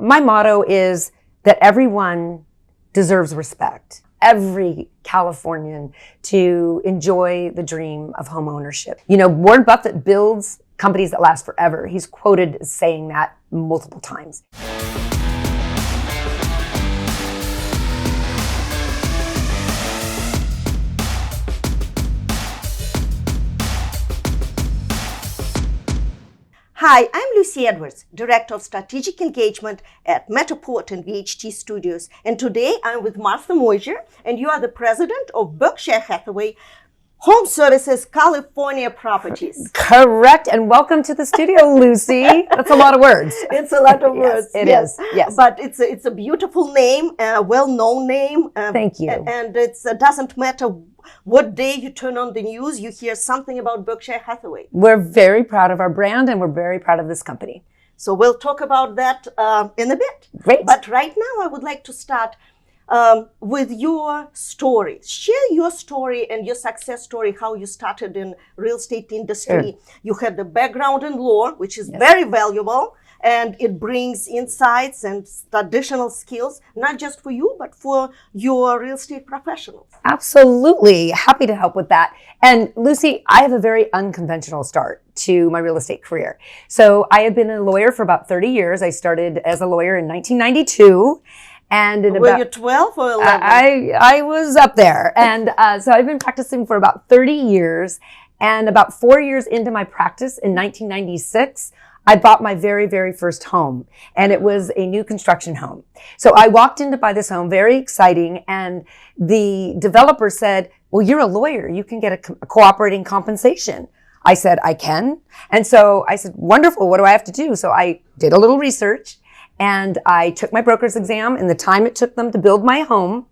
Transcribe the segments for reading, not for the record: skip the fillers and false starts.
my motto is that everyone deserves respect. Every Californian to enjoy the dream of home ownership. You know, Warren Buffett builds companies that last forever. He's quoted as saying that multiple times. Hi, I'm Lucy Edwards, Director of Strategic Engagement at Metaport and VHT Studios. And today I'm with Martha Moiser, and you are the President of Berkshire Hathaway Home Services California Properties. Correct, and welcome to the studio, Lucy. That's a lot of words. It's a lot of words. It is, yes. But it's a beautiful name, a well-known name. Thank you. And it doesn't matter what day you turn on the news, you hear something about Berkshire Hathaway. We're very proud of our brand, and we're very proud of this company. So we'll talk about that in a bit. Great. But right now, I would like to start with your story. Share your story and your success story, how you started in real estate industry. Sure. You had the background in law, which is very valuable, and it brings insights and additional skills, not just for you, but for your real estate professionals. Absolutely. Happy to help with that. And Lucy, I have a very unconventional start to my real estate career. So I have been a lawyer for about 30 years. I started as a lawyer in 1992. And were you 12 or 11? I was up there. And so I've been practicing for about 30 years. And about 4 years into my practice in 1996, I bought my very, very first home. And it was a new construction home. So I walked in to buy this home, very exciting. And the developer said, well, you're a lawyer. You can get a cooperating compensation. I said, I can. And so I said, wonderful. What do I have to do? So I did a little research. And I took my broker's exam in the time it took them to build my home.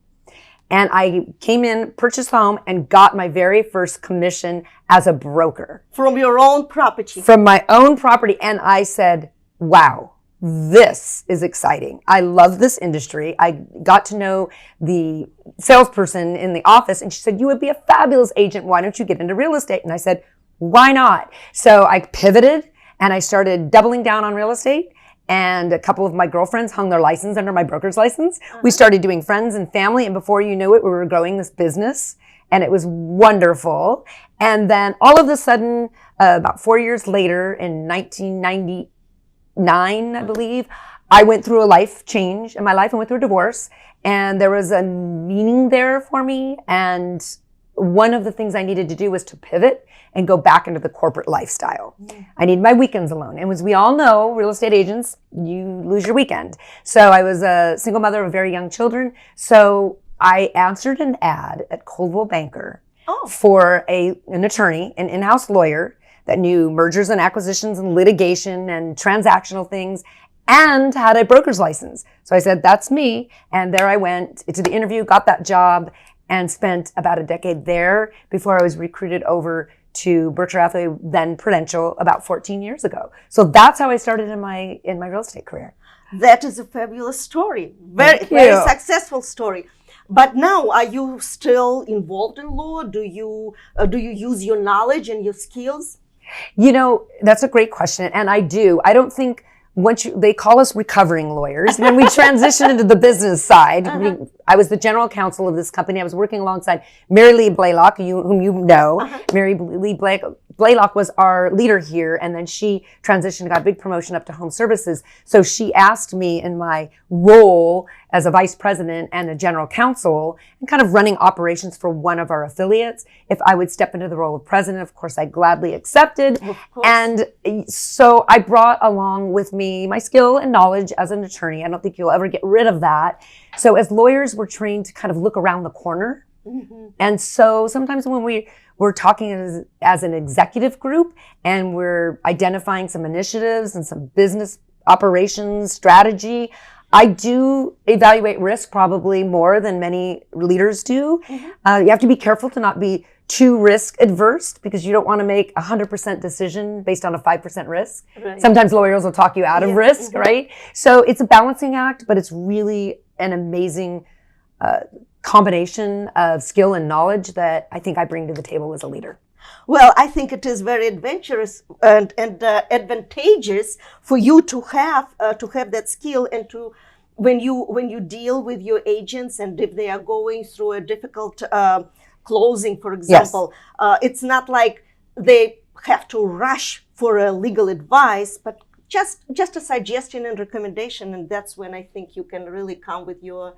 And I came in, purchased the home, and got my very first commission as a broker. From your own property? From my own property. And I said, wow, this is exciting. I love this industry. I got to know the salesperson in the office, and she said, you would be a fabulous agent. Why don't you get into real estate? And I said, why not? So I pivoted, and I started doubling down on real estate. And a couple of my girlfriends hung their license under my broker's license. We started doing friends and family. And before you knew it, we were growing this business. And it was wonderful. And then all of a sudden, about 4 years later, in 1999, I believe, I went through a life change in my life. I went through a divorce. And there was a meaning there for me. And one of the things I needed to do was to pivot and go back into the corporate lifestyle. I need my weekends alone. And as we all know, real estate agents, you lose your weekend. So I was a single mother of very young children. So I answered an ad at Coldwell Banker for an attorney, an in-house lawyer that knew mergers and acquisitions and litigation and transactional things and had a broker's license. So I said, that's me. And there I went to the interview, got that job, and spent about a decade there before I was recruited over to Berkshire Hathaway, then Prudential, about 14 years ago. So that's how I started in my real estate career. That is a fabulous story. Very successful story. But now, are you still involved in law? Do you use your knowledge and your skills? You know, that's a great question, and I do. I don't think they call us recovering lawyers. When we transitioned into the business side, I was the general counsel of this company. I was working alongside Mary Lee Blaylock, whom you know. Mary Lee Blaylock was our leader here, and then she transitioned, got a big promotion up to home services. So she asked me in my role as a vice president and a general counsel and kind of running operations for one of our affiliates, if I would step into the role of president. Of course, I gladly accepted. And so I brought along with me my skill and knowledge as an attorney. I don't think you'll ever get rid of that. So as lawyers, we're trained to kind of look around the corner. And so sometimes when we're talking as an executive group and we're identifying some initiatives and some business operations strategy, I do evaluate risk probably more than many leaders do. You have to be careful to not be too risk adverse because you don't want to make a 100% decision based on a 5% risk. Sometimes lawyers will talk you out of risk, right? So it's a balancing act, but it's really an amazing combination of skill and knowledge that I think I bring to the table as a leader. Well, I think it is very adventurous and advantageous for you to have that skill, and to when you deal with your agents, and if they are going through a difficult closing, for example, it's not like they have to rush for a legal advice, but just a suggestion and recommendation, and that's when I think you can really come with your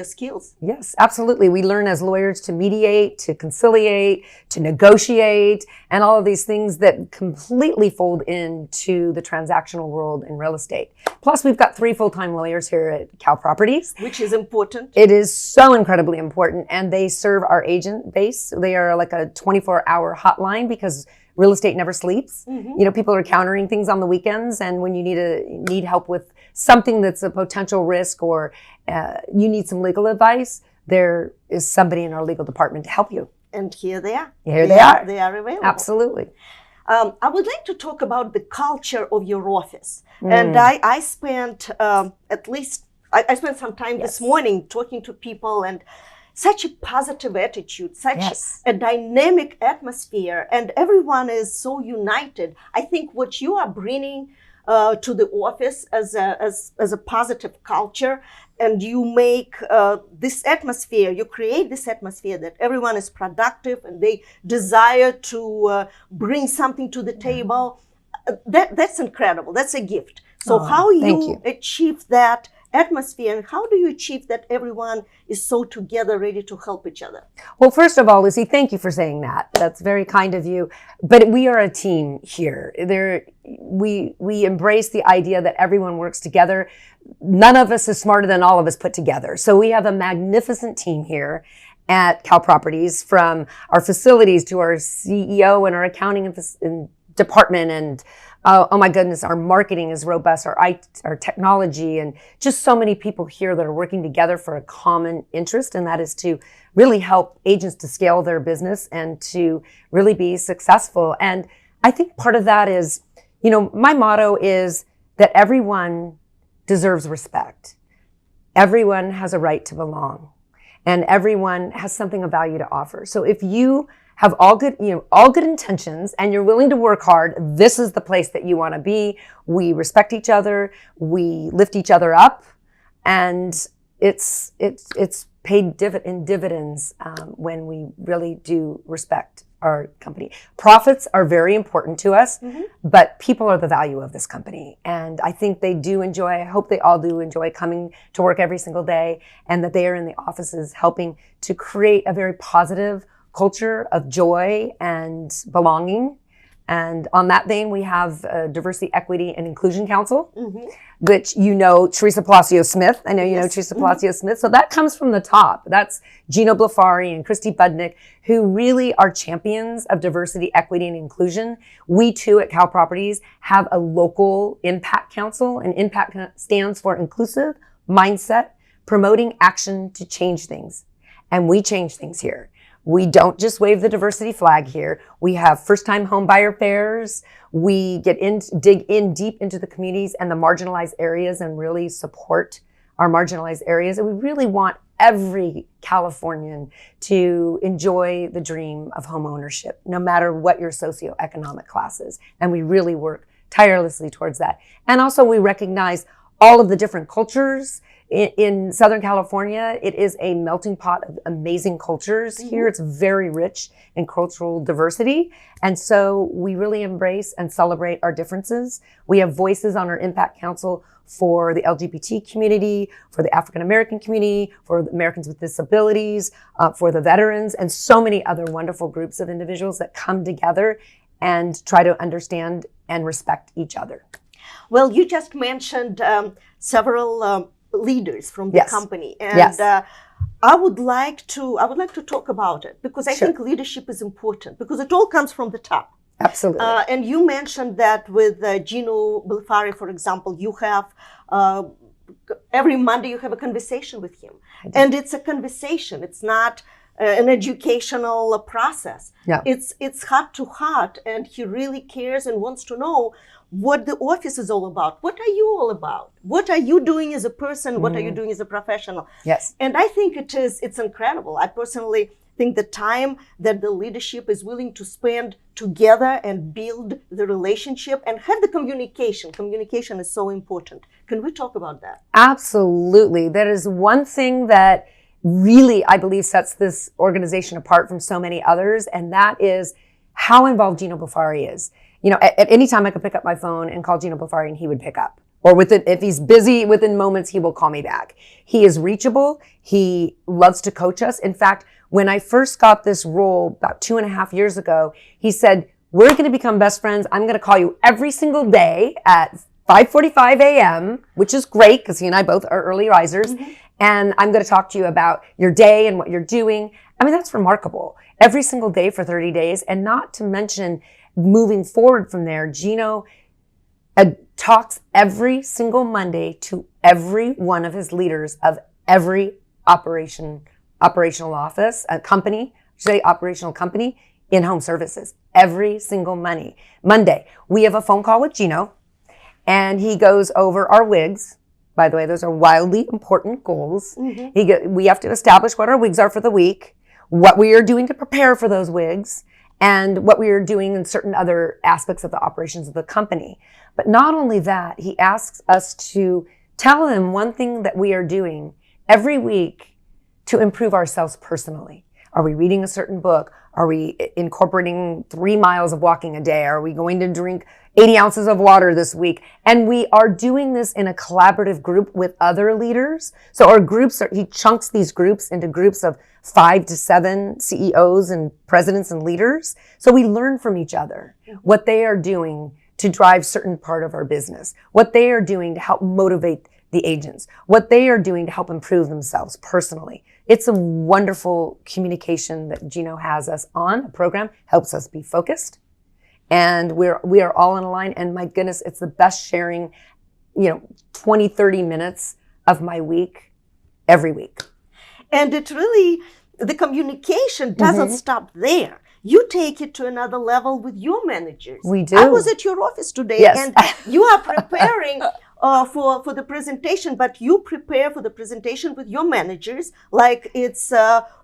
skills. Yes, absolutely. We learn as lawyers to mediate, to conciliate, to negotiate, and all of these things that completely fold into the transactional world in real estate. Plus, we've got 3 full-time lawyers here at Cal Properties. Which is important. It is so incredibly important, and they serve our agent base. They are like a 24-hour hotline, because real estate never sleeps. Mm-hmm. You know, people are countering things on the weekends, and when you need help with something that's a potential risk, or you need some legal advice, there is somebody in our legal department to help you. And here they are. Here they are. They are available. Absolutely. I would like to talk about the culture of your office. And I spent I spent some time this morning talking to people, and such a positive attitude, such a dynamic atmosphere, and everyone is so united. I think what you are bringing to the office as a positive culture, and you make this atmosphere, you create this atmosphere that everyone is productive and they desire to bring something to the table. That's incredible. That's a gift. So how you achieve that atmosphere, and how do you achieve that everyone is so together, ready to help each other? Well, first of all, Lucy, thank you for saying that. That's very kind of you. But we are a team here. We embrace the idea that everyone works together. None of us is smarter than all of us put together. So we have a magnificent team here at Cal Properties, from our facilities to our CEO and our accounting and department, and oh my goodness, our marketing is robust, our technology, and just so many people here that are working together for a common interest, and that is to really help agents to scale their business and to really be successful. And I think part of that is, you know, my motto is that everyone deserves respect. Everyone has a right to belong, and everyone has something of value to offer. So if you have all good intentions and you're willing to work hard, this is the place that you want to be. We respect each other, we lift each other up, and it's paid in dividends when we really do respect our company. Profits are very important to us, but people are the value of this company. And I think they do enjoy, I hope they all do enjoy coming to work every single day, and that they are in the offices helping to create a very positive culture of joy and belonging. And on that vein, we have a Diversity, Equity, and Inclusion Council, which you know Teresa Palacio-Smith. I know you know Teresa Palacio-Smith. So that comes from the top. That's Gino Blafari and Christy Budnick, who really are champions of diversity, equity, and inclusion. We too at Cal Properties have a local impact council, and impact stands for inclusive mindset, promoting action to change things. And we change things here. We don't just wave the diversity flag here. We have first-time home buyer fairs. We dig in deep into the communities and the marginalized areas, and really support our marginalized areas. And we really want every Californian to enjoy the dream of home ownership, no matter what your socioeconomic class is. And we really work tirelessly towards that. And also we recognize all of the different cultures. In Southern California, it is a melting pot of amazing cultures. Here it's very rich in cultural diversity. And so we really embrace and celebrate our differences. We have voices on our Impact Council for the LGBT community, for the African American community, for Americans with disabilities, for the veterans, and so many other wonderful groups of individuals that come together and try to understand and respect each other. Well, you just mentioned several leaders from the company, and I would like to talk about it, because I think leadership is important, because it all comes from the top. Absolutely. And you mentioned that with Gino Blafari, for example, you have every Monday you have a conversation with him, and it's a conversation. It's not an educational process. It's heart to heart, and he really cares and wants to know what the office is all about. What are you all about? What are you doing as a person? What are you doing as a professional? Yes. And I think it's incredible. I personally think the time that the leadership is willing to spend together and build the relationship and have the communication. Communication is so important. Can we talk about that? Absolutely. That is one thing that really, I believe, sets this organization apart from so many others, and that is how involved Gino Buffari is. You know, at any time I could pick up my phone and call Gino Buffari and he would pick up. Or if he's busy within moments, he will call me back. He is reachable. He loves to coach us. In fact, when I first got this role about 2.5 years ago, he said, we're going to become best friends. I'm going to call you every single day at 5:45 a.m., which is great because he and I both are early risers. Mm-hmm. And I'm going to talk to you about your day and what you're doing. I mean, that's remarkable. Every single day for 30 days. And not to mention moving forward from there, Gino talks every single Monday to every one of his leaders of every operational office, a company, operational company in home services. Every single Monday. We have a phone call with Gino and he goes over our WIGs. By the way, those are wildly important goals. Mm-hmm. We have to establish what our WIGs are for the week, what we are doing to prepare for those WIGs, and what we are doing in certain other aspects of the operations of the company. But not only that, he asks us to tell him one thing that we are doing every week to improve ourselves personally. Are we reading a certain book? Are we incorporating 3 miles of walking a day? Are we going to drink 80 ounces of water this week? And we are doing this in a collaborative group with other leaders. So our groups he chunks these groups into groups of 5 to 7 CEOs and presidents and leaders. So we learn from each other what they are doing to drive certain part of our business, what they are doing to help motivate the agents, what they are doing to help improve themselves personally. It's a wonderful communication that Gino has us on. The program helps us be focused, and we are all in a line. And my goodness, it's the best sharing, 20, 30 minutes of my week every week. And it really, the communication doesn't stop there. You take it to another level with your managers. We do. I was at your office today, yes. And you are preparing for the presentation, but you prepare for the presentation with your managers like it's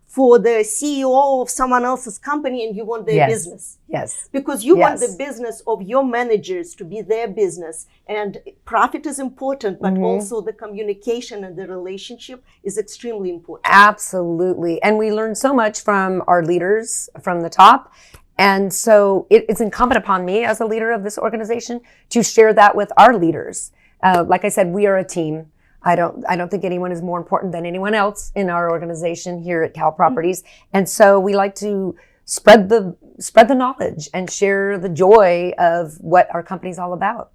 for the CEO of someone else's company and you want their business. Yes. Because you want the business of your managers to be their business. And profit is important, but also the communication and the relationship is extremely important. Absolutely. And we learn so much from our leaders from the top. And so it's incumbent upon me as a leader of this organization to share that with our leaders. Like I said, we are a team. I don't think anyone is more important than anyone else in our organization here at Cal Properties. And so we like to spread the knowledge and share the joy of what our company is all about.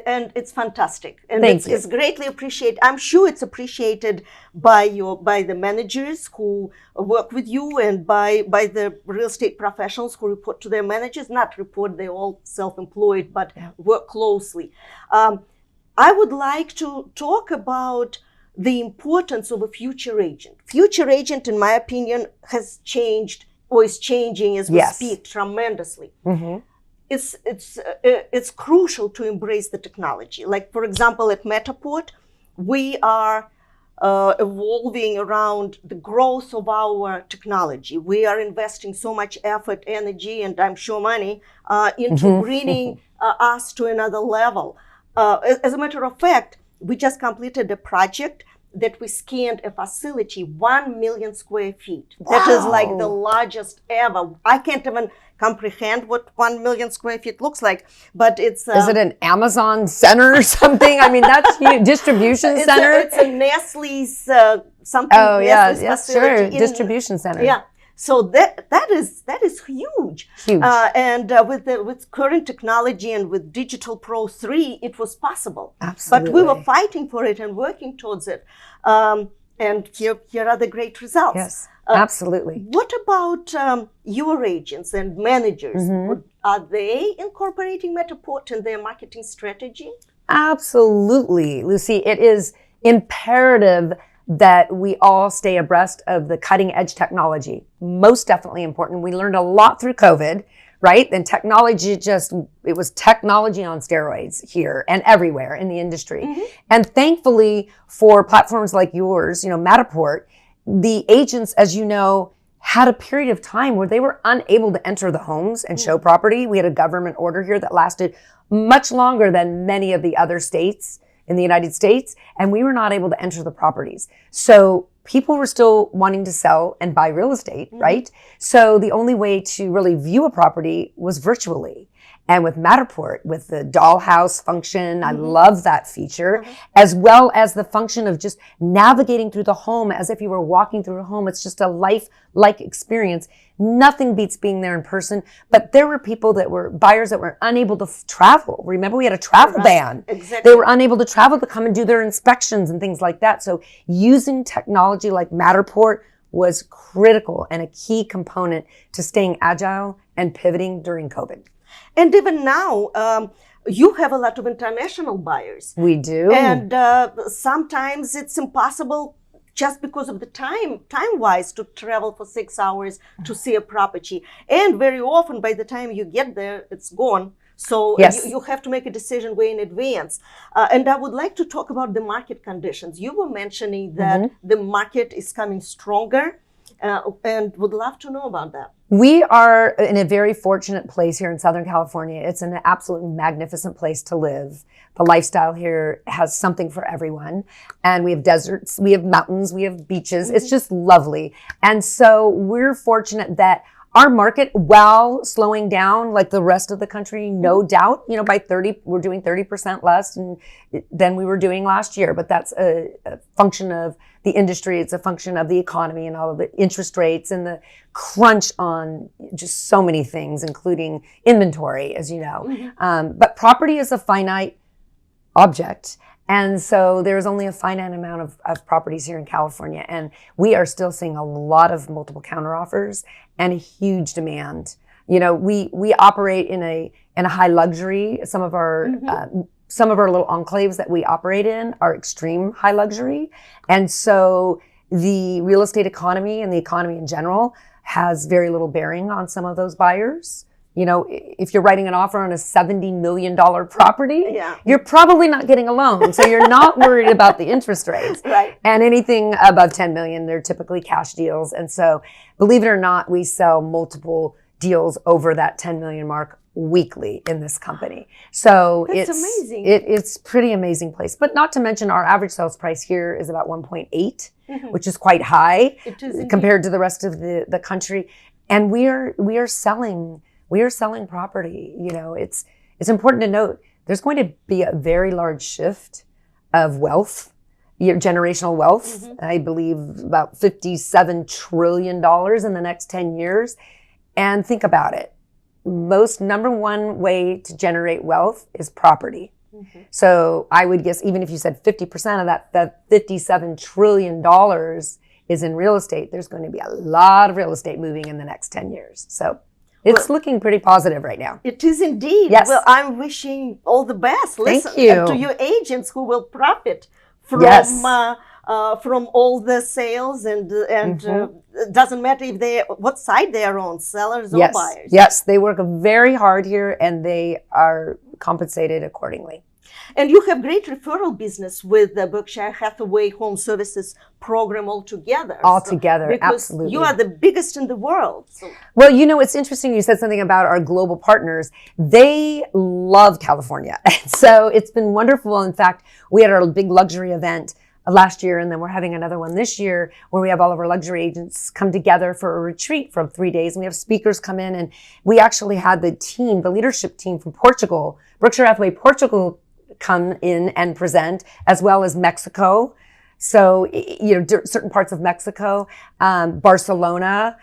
And it's fantastic. And Thank you. It's greatly appreciated. I'm sure it's appreciated by the managers who work with you and by the real estate professionals who report to their managers. Not report, they're all self-employed, but work closely. I would like to talk about the importance of a future agent. Future agent, in my opinion, has changed or is changing as we speak tremendously. Mm-hmm. It's crucial to embrace the technology. Like, for example, at Metaport, we are evolving around the growth of our technology. We are investing so much effort, energy, and I'm sure money into bringing us to another level. As a matter of fact, we just completed a project that we scanned a facility 1 million square feet. Wow. That is like the largest ever. I can't even comprehend what 1 million square feet looks like, but it's... Is it an Amazon center or something? I mean, that's huge. Distribution center? It's a Nestle's something. Oh, Nestle's yeah, sure. Distribution center. Yeah. So that is huge. Huge. And with current technology and with Digital Pro 3, it was possible. Absolutely. But we were fighting for it and working towards it. And here are the great results. Yes, absolutely. What about your agents and managers? Mm-hmm. Are they incorporating Metaport in their marketing strategy? Absolutely, Lucy. It is imperative that we all stay abreast of the cutting edge technology. Most definitely important. We learned a lot through COVID, right? And technology it was technology on steroids here and everywhere in the industry. Mm-hmm. And thankfully for platforms like yours, Matterport, the agents, as you know, had a period of time where they were unable to enter the homes and show property. We had a government order here that lasted much longer than many of the other states in the United States, and we were not able to enter the properties. So people were still wanting to sell and buy real estate, right? So the only way to really view a property was virtually. And with Matterport, with the dollhouse function, I love that feature, as well as the function of just navigating through the home as if you were walking through a home. It's just a life-like experience. Nothing beats being there in person. But there were people that were buyers that were unable to travel. Remember, we had a travel ban. Exactly. They were unable to travel to come and do their inspections and things like that. So using technology like Matterport was critical and a key component to staying agile and pivoting during COVID. And even now, you have a lot of international buyers. We do. And sometimes it's impossible just because of the time-wise to travel for 6 hours to see a property. And very often by the time you get there, it's gone. So Yes. you have to make a decision way in advance. And I would like to talk about the market conditions. You were mentioning that the market is coming stronger. And would love to know about that. We are in a very fortunate place here in Southern California. It's an absolutely magnificent place to live. The lifestyle here has something for everyone. And we have deserts, we have mountains, we have beaches. It's just lovely. And so we're fortunate that our market, while slowing down like the rest of the country, no doubt, by 30, we're doing 30% less than we were doing last year. But that's a function of the industry. It's a function of the economy and all of the interest rates and the crunch on just so many things, including inventory, as you know. But property is a finite object. And so there's only a finite amount of properties here in California. And we are still seeing a lot of multiple counteroffers and a huge demand. We operate in a high luxury. Some of our little enclaves that we operate in are extreme high luxury. And so the real estate economy and the economy in general has very little bearing on some of those buyers. If you're writing an offer on a $70 million property, you're probably not getting a loan. So you're not worried about the interest rates. Right. And anything above 10 million, they're typically cash deals. And so believe it or not, we sell multiple deals over that 10 million mark weekly in this company. So That's amazing. It's pretty amazing place. But not to mention our average sales price here is about 1.8, which is quite high compared to the rest of the country. And we are selling property. It's important to note there's going to be a very large shift of wealth, generational wealth. I believe about $57 trillion in the next 10 years. And think about it. Number one way to generate wealth is property. So I would guess even if you said 50% of that $57 trillion is in real estate, there's going to be a lot of real estate moving in the next 10 years. So it's looking pretty positive right now. It is indeed. Yes. Well, I'm wishing all the best. Thank Listen, you. to your agents who will profit from from all the sales and it doesn't matter what side they are on, sellers or buyers. Yes, they work very hard here and they are compensated accordingly. And you have great referral business with the Berkshire Hathaway Home Services program altogether. Because absolutely. You are the biggest in the world. So. Well, it's interesting you said something about our global partners. They love California. So it's been wonderful. In fact, we had our big luxury event last year, and then we're having another one this year where we have all of our luxury agents come together for a retreat for 3 days. And we have speakers come in, and we actually had the leadership team from Portugal, Berkshire Hathaway Portugal, come in and present, as well as Mexico. So, certain parts of Mexico, Barcelona,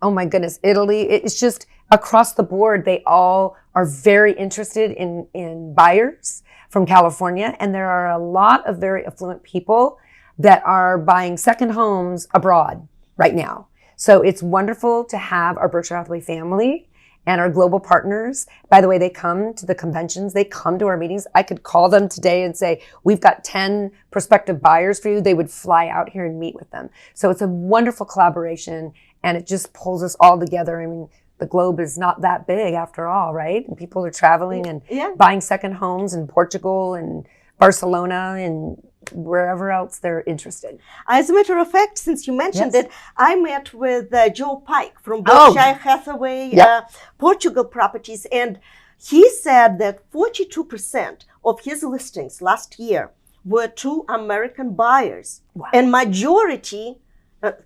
oh my goodness, Italy. It's just across the board. They all are very interested in buyers from California. And there are a lot of very affluent people that are buying second homes abroad right now. So it's wonderful to have our Berkshire Hathaway family and our global partners. By the way, they come to the conventions. They come to our meetings. I could call them today and say, we've got 10 prospective buyers for you. They would fly out here and meet with them. So it's a wonderful collaboration, and it just pulls us all together. I mean, the globe is not that big after all, right? And people are traveling and buying second homes in Portugal and Barcelona and wherever else they're interested. As a matter of fact, since you mentioned Yes. it, I met with Joe Pike from Oh. Berkshire Hathaway Yep. Portugal Properties, and he said that 42% of his listings last year were to American buyers, Wow. and majority.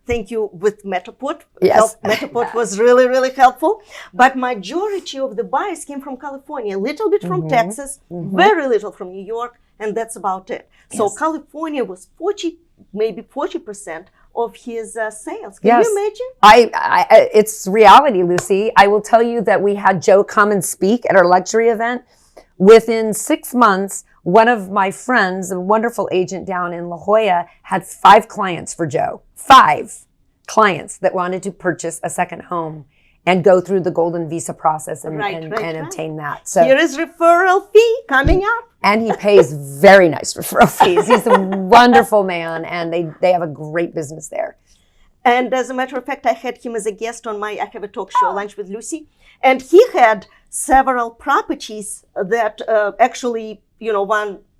Thank you with Metaport. Yes. Metaport was really, really helpful. But majority of the buyers came from California, a little bit from Texas, very little from New York, and that's about it. So Yes. California was 40% of his sales. Can Yes. you imagine? It's reality, Lucy. I will tell you that we had Joe come and speak at our luxury event. Within 6 months, one of my friends, a wonderful agent down in La Jolla, had 5 clients for Joe. 5 clients that wanted to purchase a second home and go through the golden visa process and, Right. obtain that. So, Here is referral fee coming up. and he pays very nice referral fees. He's a wonderful man, and they have a great business there. And as a matter of fact, I had him as a guest on I have a talk show, Lunch with Lucy. And he had several properties that actually,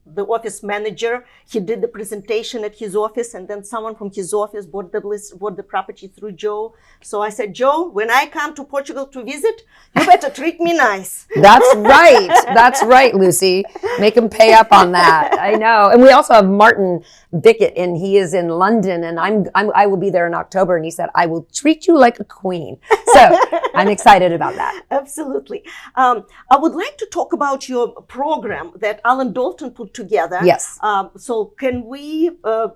the office manager, he did the presentation at his office, and then someone from his office bought the property through Joe. So I said, Joe, when I come to Portugal to visit, you better treat me nice. That's right. That's right, Lucy. Make him pay up on that. I know. And we also have Martin Bickett, and he is in London, and I will be there in October. And he said, I will treat you like a queen. So I'm excited about that. Absolutely. I would like to talk about your program that Alan Dalton put together. Yes. So can we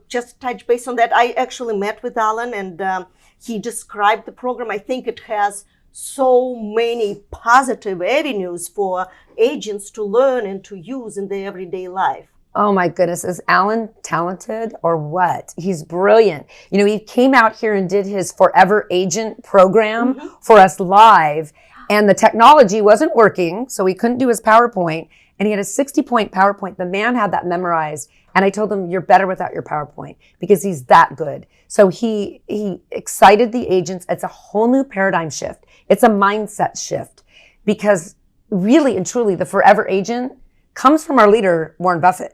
just touch base on that? I actually met with Alan, and he described the program. I think it has so many positive avenues for agents to learn and to use in their everyday life. Oh my goodness, is Alan talented or what? He's brilliant. He came out here and did his Forever Agent program for us live, and the technology wasn't working, so he couldn't do his PowerPoint, and he had a 60-point PowerPoint. The man had that memorized, and I told him, you're better without your PowerPoint, because he's that good. So he excited the agents. It's a whole new paradigm shift. It's a mindset shift, because really and truly, the Forever Agent comes from our leader, Warren Buffett.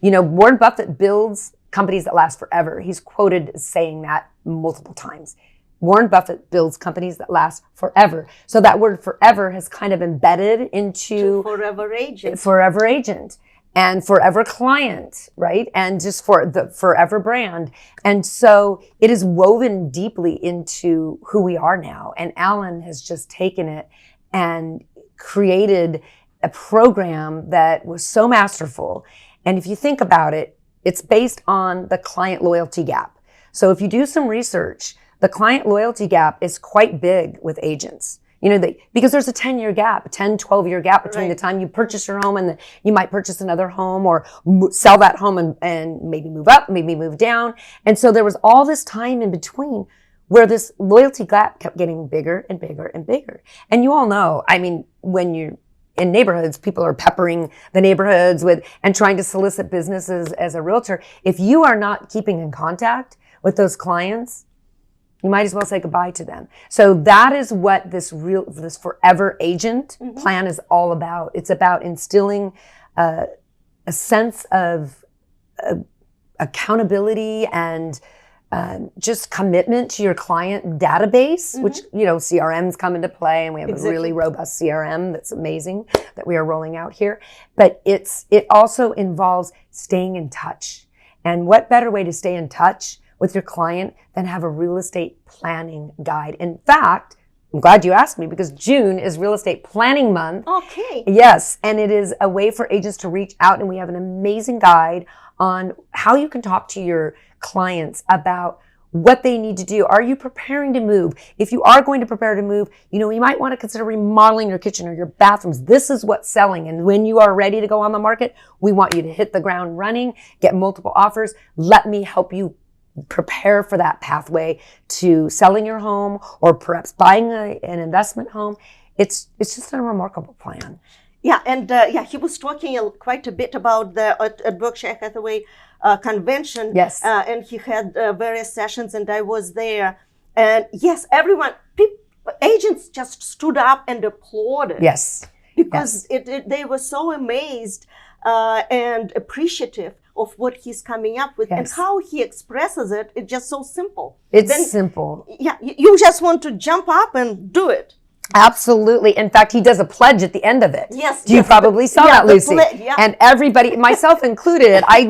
Warren Buffett builds companies that last forever. He's quoted as saying that multiple times. Warren Buffett builds companies that last forever. So that word forever has kind of embedded into Forever Agent. Forever Agent and Forever Client, right? And just for the Forever brand. And so it is woven deeply into who we are now. And Alan has just taken it and created a program that was so masterful. And if you think about it, it's based on the client loyalty gap. So if you do some research, the client loyalty gap is quite big with agents. Because there's a 10-year gap, a 10, 12-year gap between the time you purchase your home and you might purchase another home or sell that home and maybe move up, maybe move down. And so there was all this time in between where this loyalty gap kept getting bigger and bigger and bigger. And you all know, when you're in neighborhoods, people are peppering the neighborhoods and trying to solicit businesses as a realtor. If you are not keeping in contact with those clients, you might as well say goodbye to them. So that is what this Forever Agent plan is all about. It's about instilling a sense of accountability and just commitment to your client database, which, CRMs come into play, and we have a really robust CRM that's amazing that we are rolling out here. But it also involves staying in touch. And what better way to stay in touch with your client than have a real estate planning guide? In fact, I'm glad you asked me, because June is Real Estate Planning Month. Okay. Yes, and it is a way for agents to reach out, and we have an amazing guide on how you can talk to your clients about what they need to do. Are you preparing to move? If you are going to prepare to move, you might want to consider remodeling your kitchen or your bathrooms. This is what's selling. And when you are ready to go on the market, we want you to hit the ground running, get multiple offers. Let me help you prepare for that pathway to selling your home or perhaps buying an investment home. It's just a remarkable plan. Yeah, and he was talking quite a bit about at Berkshire Hathaway convention. Yes. And he had various sessions, and I was there. And yes, agents just stood up and applauded. Yes. Because they were so amazed and appreciative of what he's coming up with, and Yes. how he expresses it. It's just so simple. It's Then, simple. yeah, you just want to jump up and do it. Absolutely. In fact, he does a pledge at the end of it. Yes, You yes, probably saw that, the Lucy. yeah. And everybody, myself included, I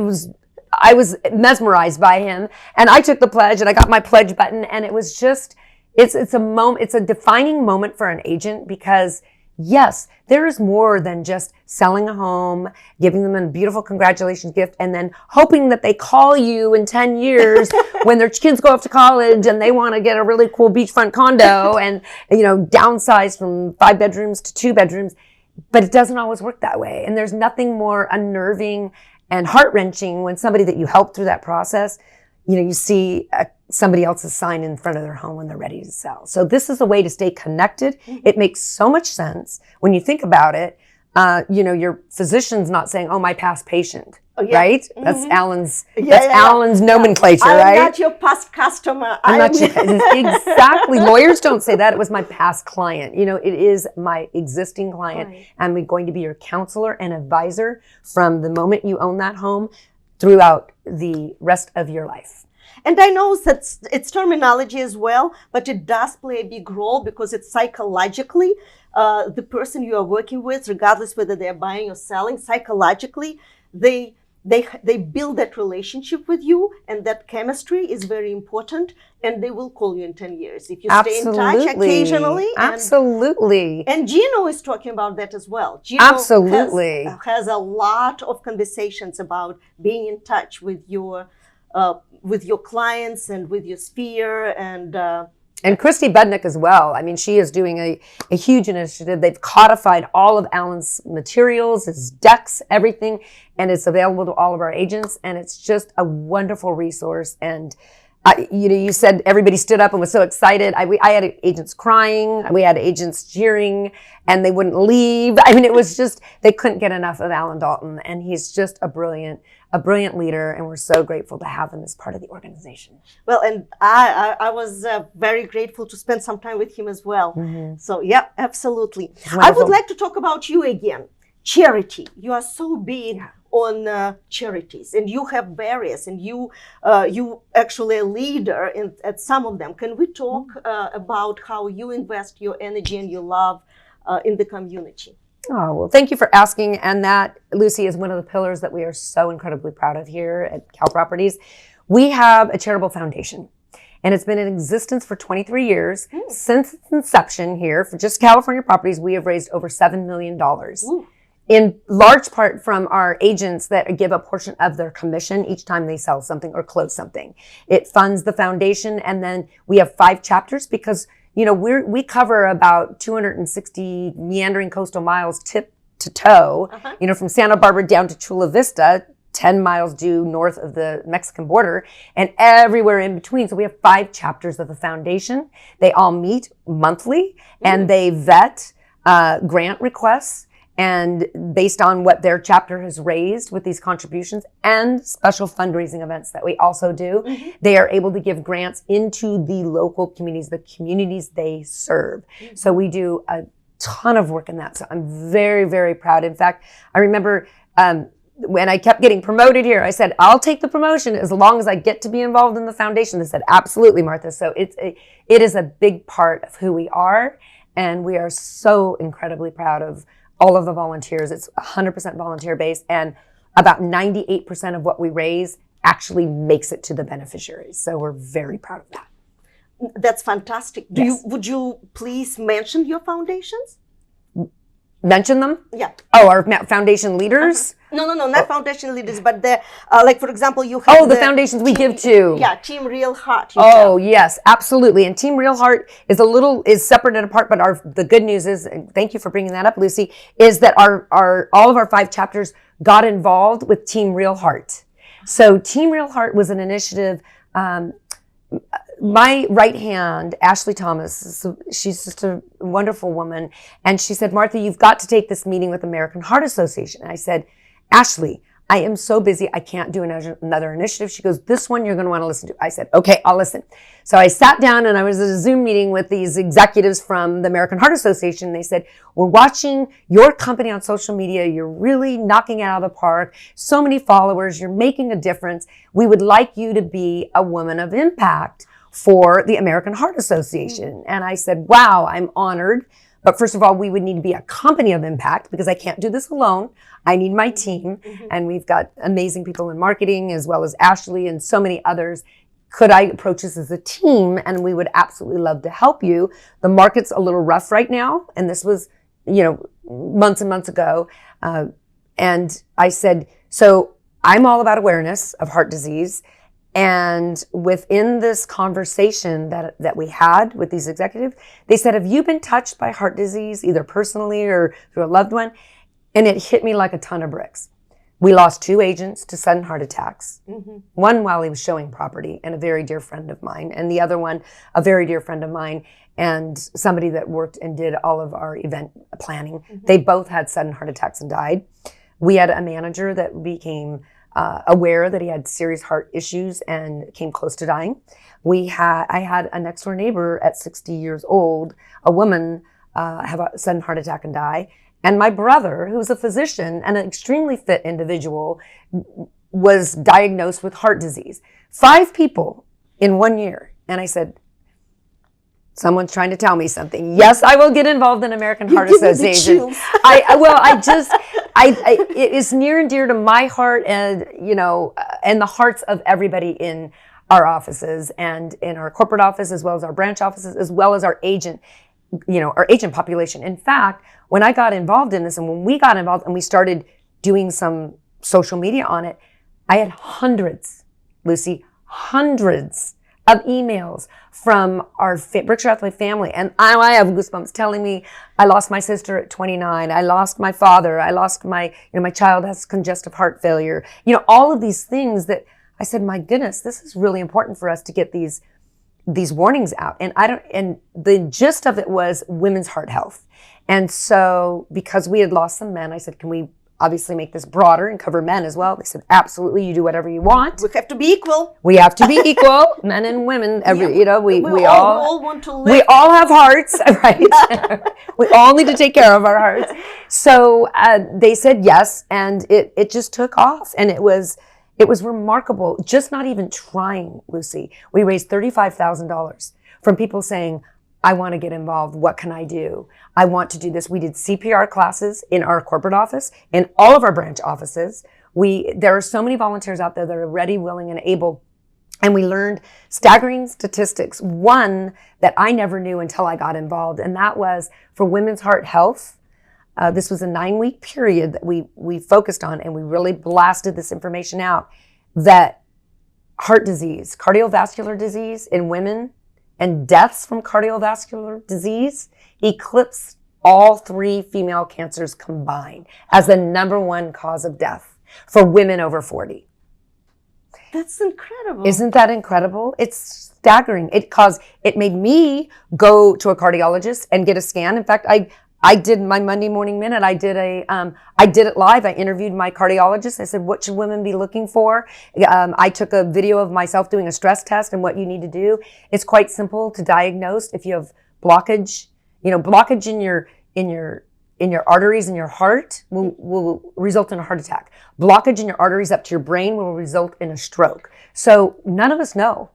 was mesmerized by him, and I took the pledge and I got my pledge button, and it was just, it's a moment, it's a defining moment for an agent, because yes, there is more than just selling a home, giving them a beautiful congratulations gift, and then hoping that they call you in 10 years when their kids go off to college and they want to get a really cool beachfront condo and, downsize from 5 bedrooms to 2 bedrooms. But it doesn't always work that way. And there's nothing more unnerving and heart-wrenching when somebody that you helped through that process, you see somebody else's sign in front of their home when they're ready to sell. So this is a way to stay connected. It makes so much sense when you think about it. Your physician's not saying, "Oh, my past patient," right? Mm-hmm. That's Alan's. Yeah, that's yeah, Alan's nomenclature, I'm right? not your past customer. I'm not exactly. Lawyers don't say that. It was my past client. It is my existing client, Right. and we're going to be your counselor and advisor from the moment you own that home throughout the rest of your life. And I know that it's terminology as well, but it does play a big role, because it's psychologically the person you are working with, regardless whether they're buying or selling, psychologically, they build that relationship with you, and that chemistry is very important, and they will call you in 10 years if you stay in touch occasionally. Absolutely. And Gino is talking about that as well. Gino Absolutely. has a lot of conversations about being in touch with your clients and with your sphere, and Christy Bednick as well. I mean, she is doing a huge initiative. They've codified all of Alan's materials, his decks, everything, and it's available to all of our agents. And it's just a wonderful resource. And you said everybody stood up and was so excited. I had agents crying. We had agents cheering, and they wouldn't leave. I mean, it was just, they couldn't get enough of Alan Dalton. And he's just a brilliant leader, and we're so grateful to have him as part of the organization. Well, and I was very grateful to spend some time with him as well. Mm-hmm. So, yeah, absolutely. Wonderful. I would like to talk about you again. Charity. You are so big on charities, and you have various, and you actually a leader at some of them. Can we talk about how you invest your energy and your love in the community? Oh, well, thank you for asking. And that, Lucy, is one of the pillars that we are so incredibly proud of here at Cal Properties. We have a charitable foundation, and it's been in existence for 23 years. Since its inception here, for just California Properties, we have raised over $7 million. In large part from our agents that give a portion of their commission each time they sell something or close something. It funds the foundation, and then we have 5 chapters because we cover about 260 meandering coastal miles tip to toe, from Santa Barbara down to Chula Vista, 10 miles due north of the Mexican border, and everywhere in between. So we have 5 chapters of the foundation. They all meet monthly, and they vet grant requests, and based on what their chapter has raised with these contributions and special fundraising events that we also do, they are able to give grants into the local communities, the communities they serve. So we do a ton of work in that. So I'm very, very proud. In fact, I remember when I kept getting promoted here, I said, I'll take the promotion as long as I get to be involved in the foundation. They said, absolutely, Martha. So it is a big part of who we are. And we are so incredibly proud of all of the volunteers. It's 100% volunteer based, and about 98% of what we raise actually makes it to the beneficiaries. So we're very proud of that. That's fantastic. Would you please mention your foundations? Mention them? Yeah. Oh, our foundation leaders? No, not foundation leaders, but the like, for example, you have the foundations we give to. Yeah, Team Real Heart. Oh, yes, absolutely. And Team Real Heart is separate and apart, but the good news is, and thank you for bringing that up, Lucy, is that all of our 5 chapters got involved with Team Real Heart. So Team Real Heart was an initiative. My right hand, Ashley Thomas, she's just a wonderful woman. And she said, Martha, you've got to take this meeting with American Heart Association. And I said, Ashley, I am so busy. I can't do another initiative. She goes, this one you're going to want to listen to. I said, okay, I'll listen. So I sat down and I was at a Zoom meeting with these executives from the American Heart Association. They said, we're watching your company on social media. You're really knocking it out of the park. So many followers. You're making a difference. We would like you to be a woman of impact for the American Heart Association. And I said, wow, I'm honored. But first of all, we would need to be a company of impact because I can't do this alone. I need my team. And we've got amazing people in marketing as well as Ashley and so many others. Could I approach this as a team? And we would absolutely love to help you. The market's a little rough right now. And this was, months and months ago. And I said, so I'm all about awareness of heart disease. And within this conversation that we had with these executives, they said, have you been touched by heart disease, either personally or through a loved one? And it hit me like a ton of bricks. We lost 2 agents to sudden heart attacks. One while he was showing property, and a very dear friend of mine, and the other one, a very dear friend of mine, and somebody that worked and did all of our event planning. They both had sudden heart attacks and died. We had a manager that became aware that he had serious heart issues and came close to dying. I had a next door neighbor at 60 years old, a woman, have a sudden heart attack and die. And my brother, who's a physician and an extremely fit individual, was diagnosed with heart disease. 5 people in 1 year. And I said, someone's trying to tell me something. Yes, I will get involved in American Heart Association. It is near and dear to my heart and, and the hearts of everybody in our offices and in our corporate office, as well as our branch offices, as well as our agent population. In fact, when I got involved in this and when we got involved and we started doing some social media on it, I had hundreds, Lucy, hundreds of emails from our Berkshire Hathaway family. And I have goosebumps telling me I lost my sister at 29. I lost my father. I lost my child has congestive heart failure. All of these things that I said, my goodness, this is really important for us to get these warnings out. And the gist of it was women's heart health. And so because we had lost some men, I said, can we obviously make this broader and cover men as well? They said, absolutely, you do whatever you want. We have to be equal. We have to be equal, men and women. We all want to live. We all have hearts, right? We all need to take care of our hearts. So they said yes, and it just took off. And it was remarkable, just not even trying, Lucy. We raised $35,000 from people saying, I want to get involved. What can I do? I want to do this. We did CPR classes in our corporate office, in all of our branch offices. There are so many volunteers out there that are ready, willing, and able. And we learned staggering statistics. One that I never knew until I got involved, and that was for women's heart health. This was a 9-week period that we focused on, and we really blasted this information out, that heart disease, cardiovascular disease in women, and deaths from cardiovascular disease eclipsed all 3 female cancers combined as the #1 cause of death for women over 40. That's incredible. Isn't that incredible? It's staggering. It made me go to a cardiologist and get a scan. In fact, I did my Monday Morning Minute. I did it live. I interviewed my cardiologist. I said, what should women be looking for? I took a video of myself doing a stress test and what you need to do. It's quite simple to diagnose. If you have blockage, blockage in your arteries in your heart will result in a heart attack. Blockage in your arteries up to your brain will result in a stroke. So none of us know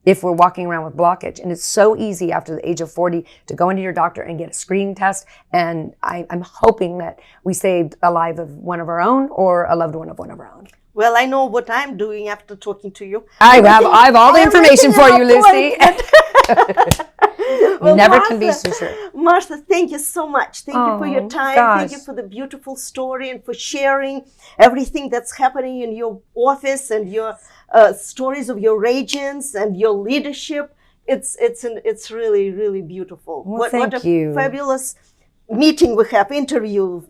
if we're walking around with blockage. And it's so easy after the age of 40 to go into your doctor and get a screening test. And I'm hoping that we saved a life of one of our own or a loved one of one of our own. Well, I know what I'm doing after talking to you. I have all the information for you, Lucy. Well, Never can be so sure. Martha, thank you so much. Thank you for your time. Gosh. Thank you for the beautiful story and for sharing everything that's happening in your office and your stories of your agents and your leadership. It's really, really beautiful. Well, what a fabulous meeting we have, interview.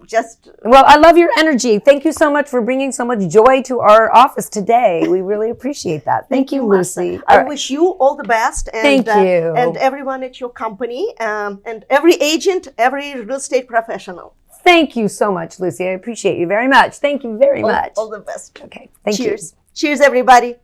Well, I love your energy. Thank you so much for bringing so much joy to our office today. We really appreciate that. Thank you, Lucy. I wish you all the best. And, thank you. And everyone at your company, and every agent, every real estate professional. Thank you so much, Lucy. I appreciate you very much. Thank you very much. All the best. Okay. Thank you. Cheers. Cheers, everybody.